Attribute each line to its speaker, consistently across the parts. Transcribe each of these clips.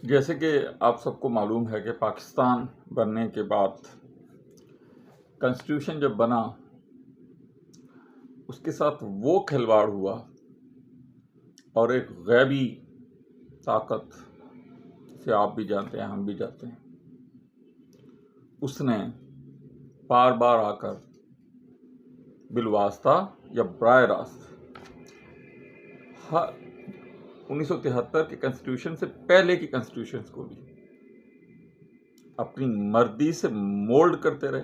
Speaker 1: जैसे कि आप सबको मालूम है कि पाकिस्तान बनने के बाद कॉन्स्टिट्यूशन जब बना उसके साथ वो खिलवाड़ हुआ और एक गैबी ताकत से आप भी जानते हैं, हम भी जानते हैं, उसने बार बार आकर बिलवास्ता या बराह रास्त 1973 के कॉन्स्टिट्यूशन से पहले की कॉन्स्टिट्यूशन को भी अपनी मर्जी से मोल्ड करते रहे,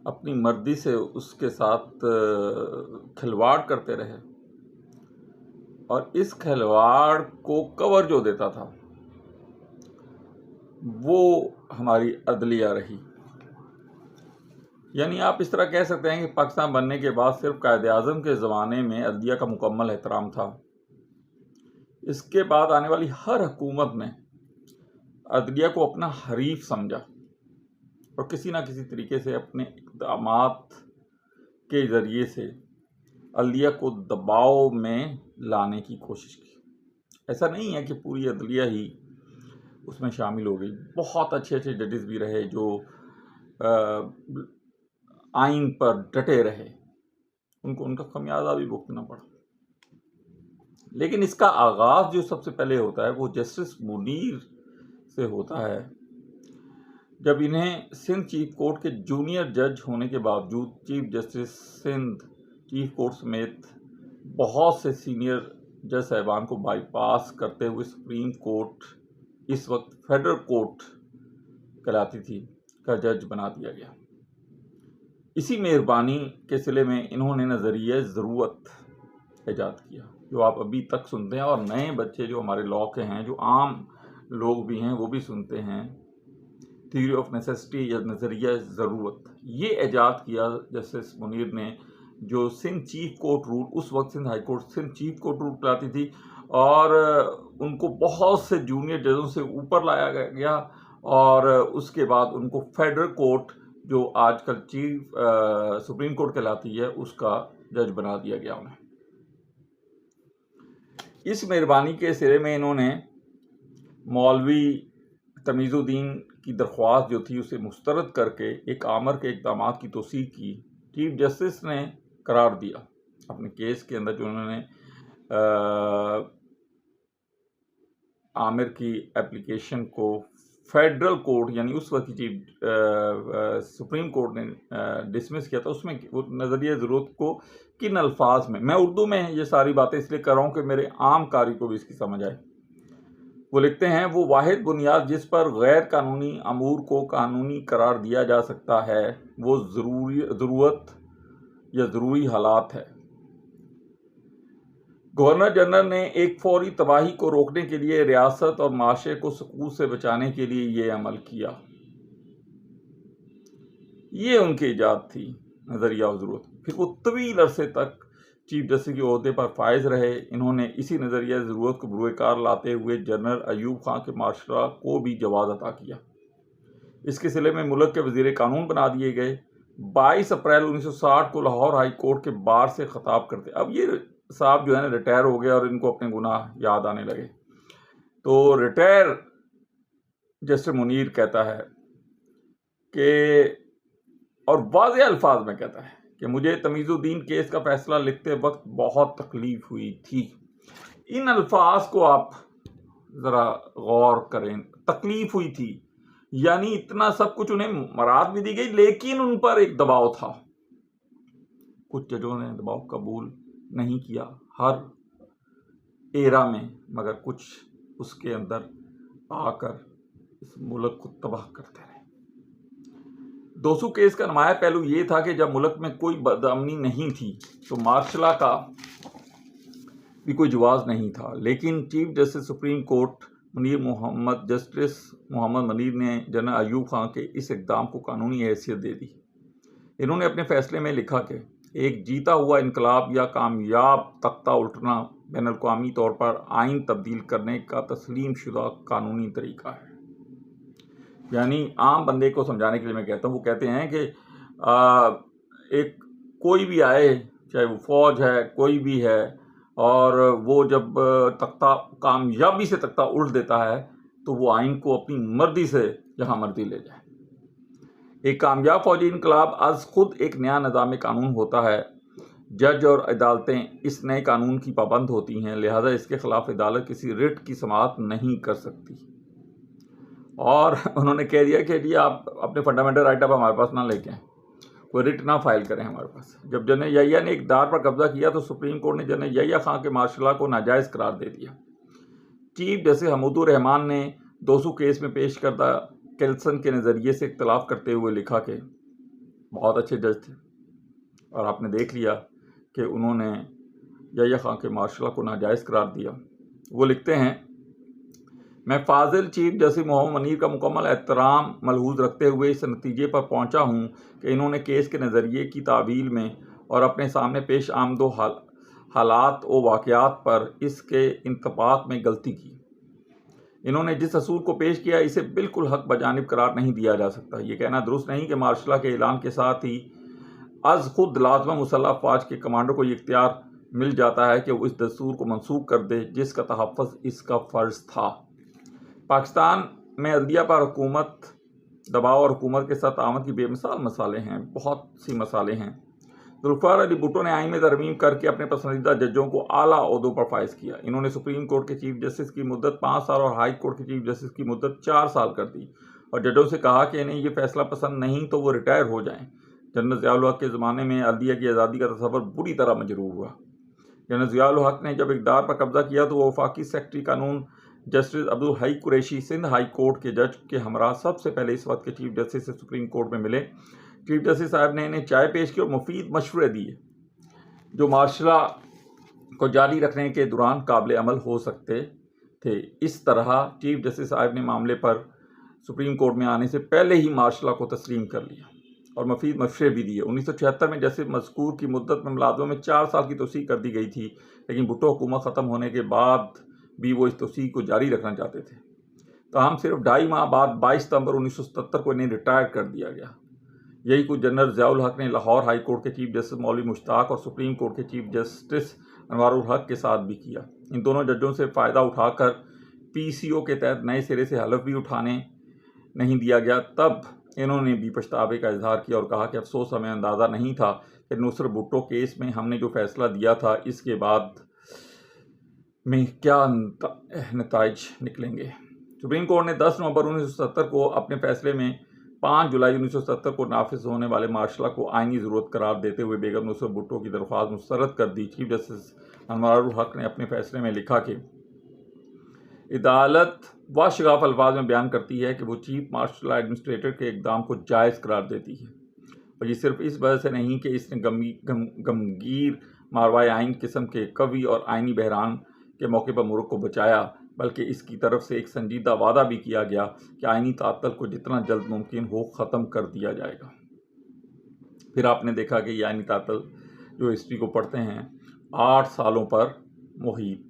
Speaker 1: अपनी मर्जी से उसके साथ खिलवाड़ करते रहे और इस खिलवाड़ को कवर जो देता था वो हमारी अदलिया रही। यानी आप इस तरह कह सकते हैं कि पाकिस्तान बनने के बाद सिर्फ कायद-ए-आज़म के ज़माने में अदलिया का मुकम्मल एहतराम था। इसके बाद आने वाली हर हुकूमत ने अदलिया को अपना हरीफ समझा और किसी ना किसी तरीके से अपने इक़दामात के ज़रिए से अदलिया को दबाव में लाने की कोशिश की। ऐसा नहीं है कि पूरी अदलिया ही उसमें शामिल हो गई। बहुत अच्छे अच्छे जजेस भी रहे जो आइन पर डटे रहे, उनको उनका खमियाजा भी भुगतना पड़ा। लेकिन इसका आगाज़ जो सबसे पहले होता है वो जस्टिस मुनीर से होता है, जब इन्हें सिंध चीफ कोर्ट के जूनियर जज होने के बावजूद chief justice Sindh chief court समेत बहुत से सीनियर जज साहिबान को बाईपास करते हुए सुप्रीम कोर्ट, इस वक्त फेडरल कोर्ट कहलाती थी, का जज बना दिया गया। इसी मेहरबानी के सिले में इन्होंने नज़रिया ज़रूरत ईजाद किया, जो आप अभी तक सुनते हैं और नए बच्चे जो हमारे लॉ के हैं, जो आम लोग भी हैं, वो भी सुनते हैं। थ्योरी ऑफ नेसेसिटी या नज़रिया ज़रूरत, ये ईजाद किया जस्टिस मुनीर ने, जो सिंध चीफ कोर्ट रूल, उस वक्त Sindh high court Sindh chief court rule कराती थी और उनको बहुत से जूनियर जजों से ऊपर लाया गया और उसके बाद उनको फेडरल कोर्ट, जो आजकल चीफ सुप्रीम कोर्ट कहलाती है, उसका जज बना दिया गया उन्हें। इस मेहरबानी के सिरे में इन्होंने मौलवी तमीज़ुद्दीन की दरख्वास्त जो थी उसे मुस्तरद करके एक आमर के इक़दामात की तौसीक़ की। चीफ जस्टिस ने करार दिया अपने केस के अंदर, जो उन्होंने आमिर की एप्लीकेशन को फेडरल कोर्ट यानी उस वक्त की चीफ सुप्रीम कोर्ट ने डिसमिस किया था, उसमें वो नज़रिया ज़रूरत को किन अल्फाज में, मैं उर्दू में ये सारी बातें इसलिए कर रहा हूँ कि मेरे आम कारी को भी इसकी समझ आए। वो लिखते हैं, वो वाहिद बुनियाद जिस पर गैर कानूनी अमूर को कानूनी करार दिया जा सकता है वो ज़रूरत या ज़रूरी हालात है। गवर्नर जनरल ने एक फौरी तबाही को रोकने के लिए रियासत और माशरे को सकूत से बचाने के लिए ये अमल किया। ये उनकी इजाद थी, नज़रिया और ज़रूरत। फिर वो तवील अरसे तक चीफ जस्टिस के ओहदे पर फायज रहे। इन्होंने इसी नज़रिया ज़रूरत को बुरुएकार लाते हुए जनरल अयूब खान के माशरा को भी जवाज़ अता किया। इसके सिले में मुल्क के वज़ीर कानून बना दिए गए। 22 अप्रैल 1960 को लाहौर हाई कोर्ट के बार से खिताब करते, अब ये साहब जो है ना रिटायर हो गए और इनको अपने गुनाह याद आने लगे, तो रिटायर जस्टिस मुनीर कहता है कि, और वाज़ेह अल्फाज में कहता है कि मुझे तमीज़ुद्दीन केस का फैसला लिखते वक्त बहुत तकलीफ हुई थी। इन अल्फाज को आप ज़रा गौर करें, तकलीफ हुई थी, यानी इतना सब कुछ उन्हें मराद भी दी गई, लेकिन उन पर एक दबाव था। कुछ जजों ने दबाव कबूल नहीं किया हर एरा में, मगर कुछ उसके अंदर आकर इस मुल्क को तबाह करते रहे। 200 केस का नुमाया पहलू ये था कि जब मुल्क में कोई बदअमनी नहीं थी तो मार्शला का भी कोई जवाब नहीं था, लेकिन chief justice supreme court justice Muhammad Munir ने जनरल अयूब खान के इस इक़दाम को कानूनी हैसियत दे दी। इन्होंने अपने फैसले में लिखा कि एक जीता हुआ इनकलाब या कामयाब तख्ता उल्टना बैनुल-अक़वामी तौर पर आइन तब्दील करने का तस्लीम शुदा कानूनी तरीका है। यानी आम बंदे को समझाने के लिए मैं कहता हूँ, वो कहते हैं कि एक कोई भी आए, चाहे वो फौज है, कोई भी है, और वो जब तख्ता कामयाबी से तख्ता उल्ट देता है तो वो आइन को अपनी मर्जी से जहाँ मर्जी ले जाए। एक कामयाब फौजी इनकलाब आज खुद एक नया निज़ाम कानून होता है। जज और अदालतें इस नए कानून की पाबंद होती हैं, लिहाजा इसके खिलाफ अदालत किसी रिट की समाअत नहीं कर सकती। और उन्होंने कह दिया कि जी आप अपने फंडामेंटल राइट अब हमारे पास ना लेके आएं, कोई रिट ना फाइल करें हमारे पास। जब जनरल याहिया ने इक़्तिदार पर कब्जा किया तो सुप्रीम कोर्ट ने जनरल याहिया खान के मार्शल लॉ को नाजायज़ करार दे दिया। चीफ जस्टिस हमीदुर रहमान ने 200 केस में पेश करदा कैल्सन के नज़रिए से इख्तलाफ करते हुए लिखा कि बहुत अच्छे जज थे और आपने देख लिया कि उन्होंने याहिया खान के मार्शल लॉ को नाजायज़ करार दिया। वो लिखते हैं, मैं फाजिल चीफ जस्टिस मोहम्मद मनीर का मुकम्मल एहतराम मलहूज़ रखते हुए इस नतीजे पर पहुंचा हूं कि इन्होंने केस के नज़रिए की तावील में और अपने सामने पेश आमदो हालात व वाक़यात पर इसके इंतबाक में गलती की। इन्होंने जिस असूल को पेश किया इसे बिल्कुल हक बजानिब करार नहीं दिया जा सकता। ये कहना दुरुस्त नहीं कि मार्शल लॉ के ऐलान के साथ ही अज खुद लाज़िमा मुसल्लह फ़ौज के कमांडर को ये इख्तियार मिल जाता है कि वो इस दस्तूर को मनसूख कर दे जिसका तहफ़्फ़ुज़ इसका फ़र्ज़ था। पाकिस्तान में अदलिया पर हुकूमत दबाव और हुकूमत के साथ आमद की बेमिसाल मसाले हैं, बहुत सी मसाले हैं। जुल्फ़िकार अली भुट्टो ने आइन में तरमीम करके अपने पसंदीदा जजों को आला ओहदों पर फाइज किया। इन्होंने सुप्रीम कोर्ट के चीफ जस्टिस की मुद्दत 5 साल और हाई कोर्ट के चीफ जस्टिस की मुद्दत 4 साल कर दी और जजों से कहा कि इन्हें ये फैसला पसंद नहीं तो वो रिटायर हो जाएं। जनरल ज़िया उल हक़ के ज़माने में अदलिया की आज़ादी का तस्वर बुरी तरह मजरूह हुआ। जनरल ज़िया उल हक़ ने जब इक़्तिदार पर कब्जा किया तो वो वफाकी सेक्रेटरी कानून जस्टिस अब्दुल हई कुरैशी सिंध हाई कोर्ट के जज के हमरा सबसे पहले इस वक्त के चीफ जस्टिस से सुप्रीम कोर्ट में मिले। चीफ जस्टिस साहब ने इन्हें चाय पेश की और मुफीद मशवरे दिए जो मार्शल लॉ को जारी रखने के दौरान काबिल अमल हो सकते थे। इस तरह चीफ जस्टिस साहब ने मामले पर सुप्रीम कोर्ट में आने से पहले ही मार्शल लॉ को तस्लीम कर लिया और मुफीद मशवरे भी दिए। 1976 में जस्टिस मज़कूर की मुद्दत में मुलाज़मों में 4 साल की तोसीक कर दी गई थी, लेकिन भुट्टो हुकूमत ख़त्म होने के बाद भी वो इस तोसीक को जारी रखना चाहते थे। ताहम सिर्फ 2.5 माह बाद 22 सितंबर 1977 को इन्हें रिटायर कर दिया गया। यही कुछ जनरल ज़िया उल हक़ ने लाहौर हाई कोर्ट के चीफ जस्टिस मौलवी मुश्ताक और सुप्रीम कोर्ट के चीफ जस्टिस अनवारुल हक़ के साथ भी किया। इन दोनों जजों से फ़ायदा उठाकर PCO के तहत नए सिरे से हलफ भी उठाने नहीं दिया गया। तब इन्होंने भी पछतावे का इजहार किया और कहा कि अफसोस हमें अंदाज़ा नहीं था कि नुसरत भुट्टो केस में हमने जो फैसला दिया था इसके बाद में क्या नताइज निकलेंगे। सुप्रीम कोर्ट ने 10 नवंबर 1970 को अपने फैसले में 5 जुलाई 1970 को नाफिज होने वाले मार्शल लॉ को आइनी ज़रूरत करार देते हुए बेगम नुसरत भुट्टो की दरख्वास्त मुस्तरद कर दी। चीफ जस्टिस अनवारुल हक़ ने अपने फैसले में लिखा कि अदालत वाशगाफ अल्फाज में बयान करती है कि वो चीफ मार्शल लॉ एडमिनिस्ट्रेटर के इक़दाम को जायज़ करार देती है और ये सिर्फ इस वजह से नहीं कि इसने गमगीर मारवाई आइन किस्म के कवी और आइनी बहरान के मौके पर मुल्क को बचाया, बल्कि इसकी तरफ से एक संजीदा वादा भी किया गया कि आइनी तातल को जितना जल्द मुमकिन हो ख़त्म कर दिया जाएगा। फिर आपने देखा कि ये आइनी तातल जो हिस्ट्री को पढ़ते हैं 8 सालों पर मुहित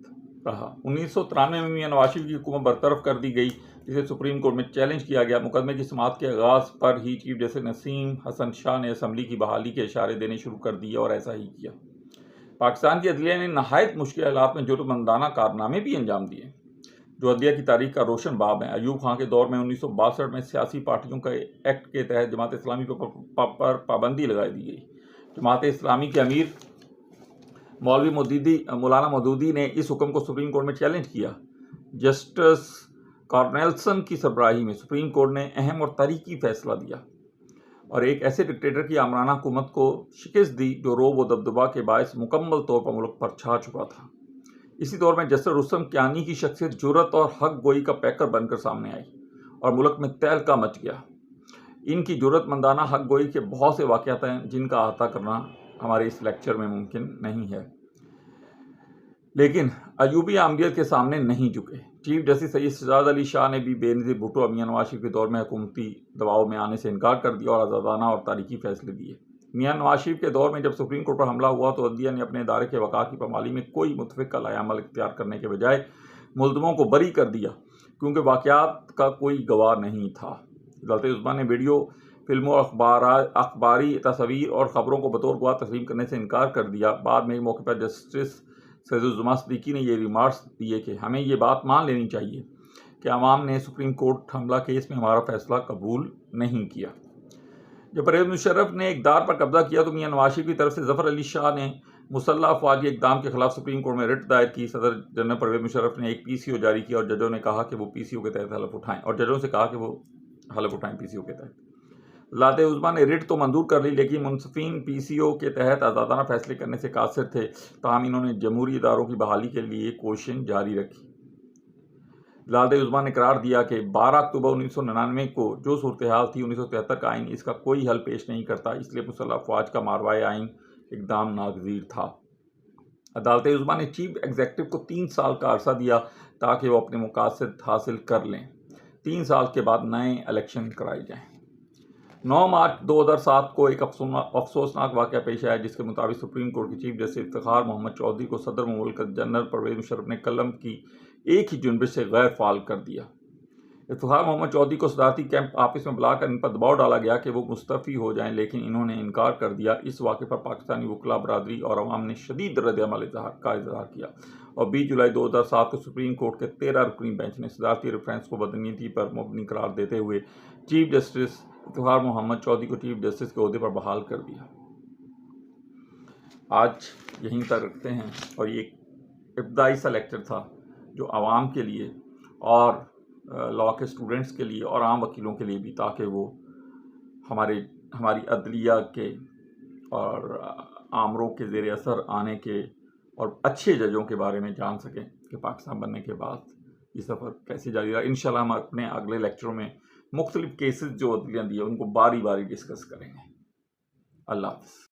Speaker 1: रहा। 1993 में मियां नवाज शरीफ की हुकूमत बरतरफ कर दी गई, जिसे सुप्रीम कोर्ट में चैलेंज किया गया। मुकदमे की समाअत के आगाज़ पर ही चीफ जस्टिस नसीम हसन शाह ने असम्बली की बहाली के इशारे देने शुरू कर दिए और ऐसा ही किया। पाकिस्तान की अदलिया ने नहायत मुश्किल हालात में जुर्मंदाना कारनामे भी अंजाम दिए जो अदलिया की तारीख का रोशन बाब है। अयूब खान के दौर में 1962 में सियासी पार्टियों के एक्ट के तहत जमात इस्लामी पर पाबंदी लगाई दी गई। जमात इस्लामी के अमीर मौलाना मौदूदी ने इस हुक्म को सुप्रीम कोर्ट में चैलेंज किया। जस्टिस कॉर्नेल्सन की सरबराही में सुप्रीम कोर्ट ने अहम और तारीखी फैसला दिया और एक ऐसे डिक्टेटर की आमराना हुकूमत को शिकस्त दी जो रोब व दबदबा के बायस मुकम्मल तौर पर मुल्क पर छा चुका था। इसी दौर में जस्टिस रुस्तम कियानी की शख्सियत जुर्रत और हक गोई का पैकर बनकर सामने आई और मुल्क में तहलका मच गया। इनकी जुर्रतमंदाना हक गोई के बहुत से वाक़यात हैं जिनका अहाता करना हमारे इस लेक्चर में मुमकिन नहीं है, लेकिन अयूबी आमदियत के सामने नहीं झुके। चीफ जस्टिस सैयद शहजाद अली शाह ने भी बेनज़ीर भुट्टो मियां नवाज शरीफ के दौर में हुकूमती दबाव में आने से इनकार कर दिया और आज़ादाना और तारीखी फैसले दिए। मियां नवाज शरीफ के दौर में जब सुप्रीम कोर्ट पर हमला हुआ तो अदलिया ने अपने इदारे के वक़ार की पामाली में कोई मुतफ़िक़ लाएअमल इख्तियार करने के बजाय मुल्ज़मों को बरी कर दिया क्योंकि वाक़यात का कोई गवाह नहीं था। अदालत उस्मा ने वीडियो फिल्मों, अखबारी तस्वीर और ख़बरों को बतौर गवाह तस्लीम करने से इनकार कर दिया। बाद में एक मौके पर जस्टिस सैयद-उज़-ज़मा सिद्दीकी ने ये रिमार्क्स दिए कि हमें ये बात मान लेनी चाहिए कि अवाम ने सुप्रीम कोर्ट हमला केस में हमारा फैसला कबूल नहीं किया। जब परवेज़ मुशर्रफ ने इक़्तिदार पर कब्जा किया तो मियां नवाज शरीफ की तरफ से ज़फ़र अली शाह ने मुसल्लह अफ़वाज इक़दाम के खिलाफ सुप्रीम कोर्ट में रिट दायर की। सदर जनरल परवेज़ मुशर्रफ ने एक पीसीओ जारी किया और जजों ने कहा कि वो पीसीओ के तहत हलफ उठाएं पीसीओ के तहत। वज़ारत उज़्मा ने रिट तो मंजूर कर ली, लेकिन मुंसफ़ीन पीसीओ के तहत आज़ादाना फैसले करने से कासिर थे। ताहम इन्होंने जमहूरी इदारों की बहाली के लिए कोशिश जारी रखी। वज़ारत उज़्मा ने करार दिया कि 12 अक्टूबर 1999 को जो सूरत हाल थी 1973 का आइन इसका कोई हल पेश नहीं करता, इसलिए मुसल्लह अफ़वाज का मारवाए आइन इक़दाम नागज़ीर था। अदालत उज़्मा ने चीफ एग्जीक्यूटिव को 3 साल का अरसा दिया ताकि वो अपने मकासद हासिल कर लें। 3 साल के बाद नए इलेक्शन कराए जाएँ। 9 मार्च 2007 को एक अफसोसनाक वाक़या पेश आया, जिसके मुताबिक सुप्रीम कोर्ट के चीफ जस्टिस इफ्तिखार मोहम्मद चौधरी को सदर मुमलिकत जनरल परवेज़ मुशर्रफ ने कलम की एक ही जुनबिश से गैर फाल कर दिया। इफ्तिखार मोहम्मद चौधरी को सदारती कैंप ऑफिस में बुलाकर इन पर दबाव डाला गया कि वो मुस्तफ़ी हो जाएं, लेकिन इन्होंने इनकार कर दिया। इस वाक़े पर पाकिस्तानी वकला बरादरी और अवाम ने शदीद रद्द-ए-अमल का इज़हार किया और 20 जुलाई 2007 को सुप्रीम कोर्ट के 13 रुकनी बेंच ने सदारती रेफरेंस को बदनीयती पर मुबनी करार देते हुए चीफ जस्टिस इफ्तिखार मोहम्मद चौधरी को चीफ जस्टिस के ओहदे पर बहाल कर दिया। आज यहीं तक रखते हैं और ये इब्तदाई सा लेक्चर था जो आवाम के लिए और लॉ के स्टूडेंट्स के लिए और आम वकीलों के लिए भी, ताकि वो हमारी अदलिया के और आमरों के ज़ेर असर आने के और अच्छे जजों के बारे में जान सकें कि पाकिस्तान बनने के बाद ये सफ़र कैसे जारी रहा। इंशाल्लाह हम अपने अगले लेक्चरों में मुख्तलिफ केसेस जो अदलियाँ दी है उनको बारी बारी डिस्कस करेंगे। अल्लाह हाफ़िज़।